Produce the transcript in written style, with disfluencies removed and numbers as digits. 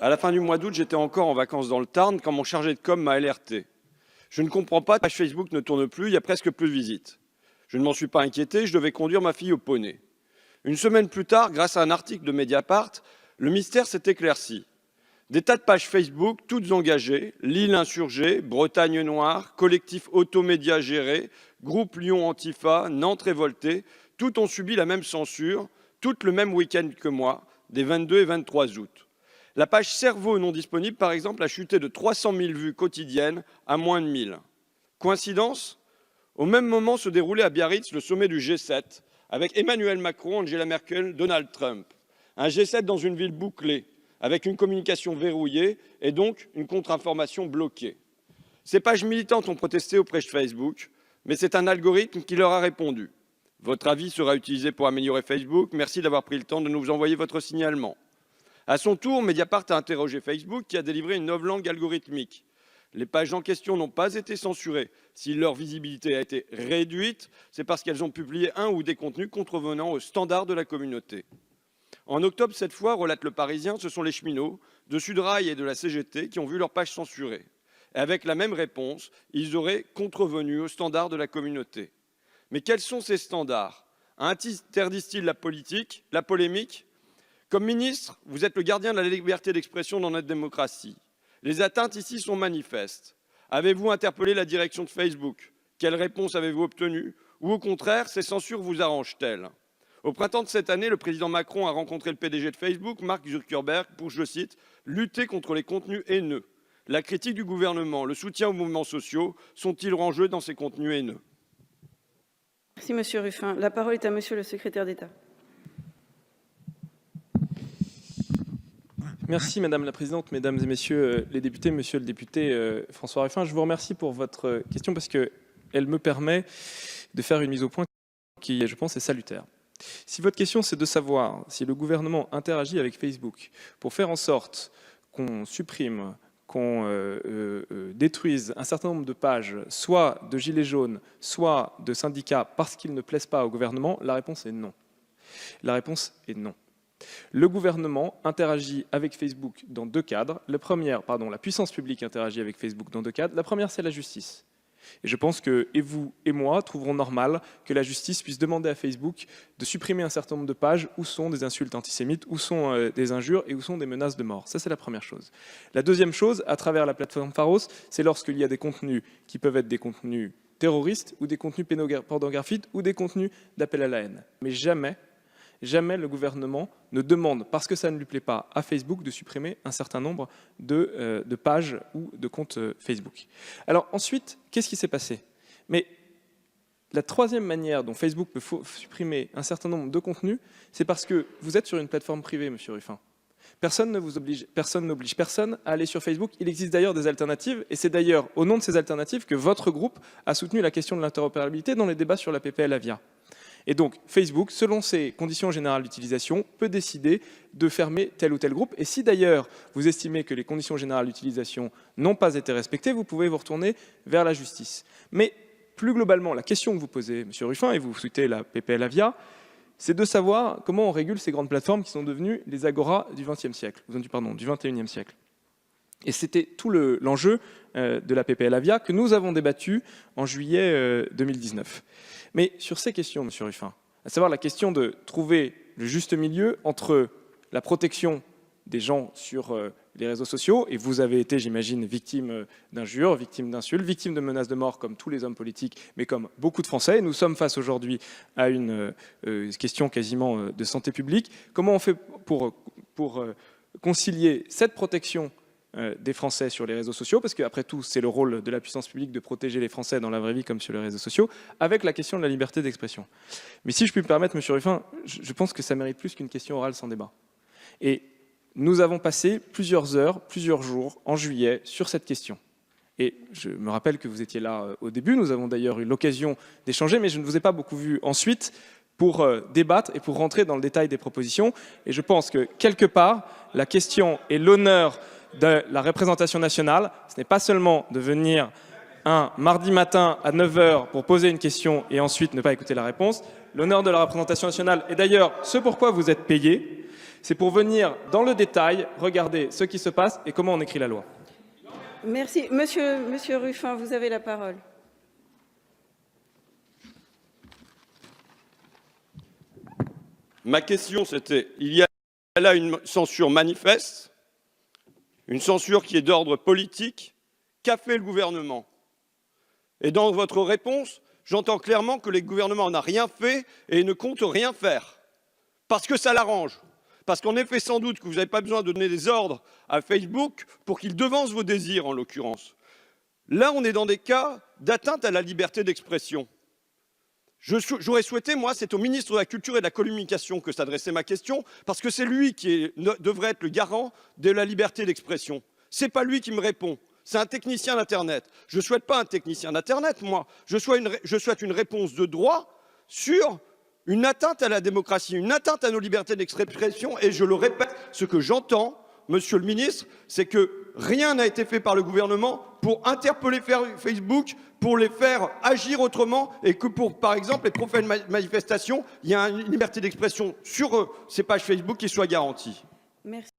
À la fin du mois d'août, j'étais encore en vacances dans le Tarn quand mon chargé de com m'a alerté. Je ne comprends pas, la page Facebook ne tourne plus, il y a presque plus de visites. Je ne m'en suis pas inquiété, je devais conduire ma fille au poney. Une semaine plus tard, grâce à un article de Mediapart, le mystère s'est éclairci. Des tas de pages Facebook, toutes engagées, Lille insurgée, Bretagne noire, collectif automédia géré, groupe Lyon Antifa, Nantes révoltée, toutes ont subi la même censure, toutes le même week-end que moi, des 22 et 23 août. La page Cerveau non disponible, par exemple, a chuté de 300 000 vues quotidiennes à moins de 1000. Coïncidence ? Au même moment se déroulait à Biarritz le sommet du G7, avec Emmanuel Macron, Angela Merkel, Donald Trump. Un G7 dans une ville bouclée, avec une communication verrouillée et donc une contre-information bloquée. Ces pages militantes ont protesté auprès de Facebook, mais c'est un algorithme qui leur a répondu. Votre avis sera utilisé pour améliorer Facebook. Merci d'avoir pris le temps de nous envoyer votre signalement. À son tour, Mediapart a interrogé Facebook qui a délivré une novlangue algorithmique. Les pages en question n'ont pas été censurées. Si leur visibilité a été réduite, c'est parce qu'elles ont publié un ou des contenus contrevenant aux standards de la communauté. En octobre, cette fois, relate Le Parisien, ce sont les cheminots de Sudrail et de la CGT qui ont vu leurs pages censurées. Et avec la même réponse, ils auraient contrevenu aux standards de la communauté. Mais quels sont ces standards? Interdisent-ils la politique, la polémique? Comme ministre, vous êtes le gardien de la liberté d'expression dans notre démocratie. Les atteintes ici sont manifestes. Avez-vous interpellé la direction de Facebook? Quelle réponse avez-vous obtenue? Ou au contraire, ces censures vous arrangent-elles? Au printemps de cette année, le président Macron a rencontré le PDG de Facebook, Mark Zuckerberg, pour, je cite, « lutter contre les contenus haineux ». La critique du gouvernement, le soutien aux mouvements sociaux sont-ils en jeu dans ces contenus haineux? Merci, Monsieur Ruffin. La parole est à Monsieur le secrétaire d'État. Merci Madame la Présidente, Mesdames et Messieurs les députés, Monsieur le député François Ruffin. Je vous remercie pour votre question parce qu'elle me permet de faire une mise au point qui, je pense, est salutaire. Si votre question, c'est de savoir si le gouvernement interagit avec Facebook pour faire en sorte qu'on supprime, qu'on détruise un certain nombre de pages, soit de gilets jaunes, soit de syndicats, parce qu'ils ne plaisent pas au gouvernement, la réponse est non. La réponse est non. Le gouvernement interagit avec Facebook dans deux cadres. La puissance publique interagit avec Facebook dans deux cadres. La première, c'est la justice. Et je pense que et vous et moi trouverons normal que la justice puisse demander à Facebook de supprimer un certain nombre de pages où sont des insultes antisémites, où sont des injures et où sont des menaces de mort. Ça, c'est la première chose. La deuxième chose, à travers la plateforme Pharos, c'est lorsqu'il y a des contenus qui peuvent être des contenus terroristes ou des contenus pornographiques ou des contenus d'appel à la haine. Mais jamais le gouvernement ne demande, parce que ça ne lui plaît pas, à Facebook de supprimer un certain nombre de pages ou de comptes Facebook. Alors ensuite, qu'est-ce qui s'est passé? Mais la troisième manière dont Facebook peut supprimer un certain nombre de contenus, c'est parce que vous êtes sur une plateforme privée, Monsieur Ruffin. Personne ne vous oblige, personne n'oblige personne à aller sur Facebook. Il existe d'ailleurs des alternatives, et c'est d'ailleurs au nom de ces alternatives que votre groupe a soutenu la question de l'interopérabilité dans les débats sur la PPL Avia. Et donc, Facebook, selon ses conditions générales d'utilisation, peut décider de fermer tel ou tel groupe. Et si d'ailleurs vous estimez que les conditions générales d'utilisation n'ont pas été respectées, vous pouvez vous retourner vers la justice. Mais plus globalement, la question que vous posez, M. Ruffin, et vous souhaitez la PPL Avia, c'est de savoir comment on régule ces grandes plateformes qui sont devenues les agoras du XXe siècle, du XXIe siècle. Et c'était tout l'enjeu de la PPL Avia que nous avons débattu en juillet 2019. Mais sur ces questions, M. Ruffin, à savoir la question de trouver le juste milieu entre la protection des gens sur les réseaux sociaux, et vous avez été, j'imagine, victime d'injures, victime d'insultes, victime de menaces de mort comme tous les hommes politiques, mais comme beaucoup de Français. Nous sommes face aujourd'hui à une question quasiment de santé publique. Comment on fait pour concilier cette protection des Français sur les réseaux sociaux, parce qu'après tout, c'est le rôle de la puissance publique de protéger les Français dans la vraie vie comme sur les réseaux sociaux, avec la question de la liberté d'expression. Mais si je puis me permettre, M. Ruffin, je pense que ça mérite plus qu'une question orale sans débat. Et nous avons passé plusieurs heures, plusieurs jours, en juillet, sur cette question. Et je me rappelle que vous étiez là au début, nous avons d'ailleurs eu l'occasion d'échanger, mais je ne vous ai pas beaucoup vu ensuite pour débattre et pour rentrer dans le détail des propositions. Et je pense que, quelque part, la question et l'honneur de la représentation nationale, ce n'est pas seulement de venir un mardi matin à 9 h pour poser une question et ensuite ne pas écouter la réponse. L'honneur de la représentation nationale, et d'ailleurs ce pourquoi vous êtes payé, C'est pour venir dans le détail, regarder ce qui se passe et comment on écrit la loi. Merci. Monsieur Ruffin, vous avez la parole. Ma question, c'était, il y a là une censure manifeste, une censure qui est d'ordre politique. Qu'a fait le gouvernement? Et dans votre réponse, j'entends clairement que le gouvernement n'a rien fait et ne compte rien faire. Parce que ça l'arrange. Parce qu'en effet, sans doute que vous n'avez pas besoin de donner des ordres à Facebook pour qu'il devance vos désirs, en l'occurrence. Là, on est dans des cas d'atteinte à la liberté d'expression. J'aurais souhaité, moi, c'est au ministre de la Culture et de la Communication que s'adressait ma question, parce que c'est lui qui devrait être le garant de la liberté d'expression. Ce n'est pas lui qui me répond. C'est un technicien d'Internet. Je ne souhaite pas un technicien d'Internet, moi. Je souhaite une réponse de droit sur une atteinte à la démocratie, une atteinte à nos libertés d'expression. Et je le répète, ce que j'entends, monsieur le ministre, c'est que rien n'a été fait par le gouvernement pour interpeller Facebook, pour les faire agir autrement, et que pour, par exemple, les prochaines manifestations, il y a une liberté d'expression sur ces pages Facebook qui soit garantie. Merci.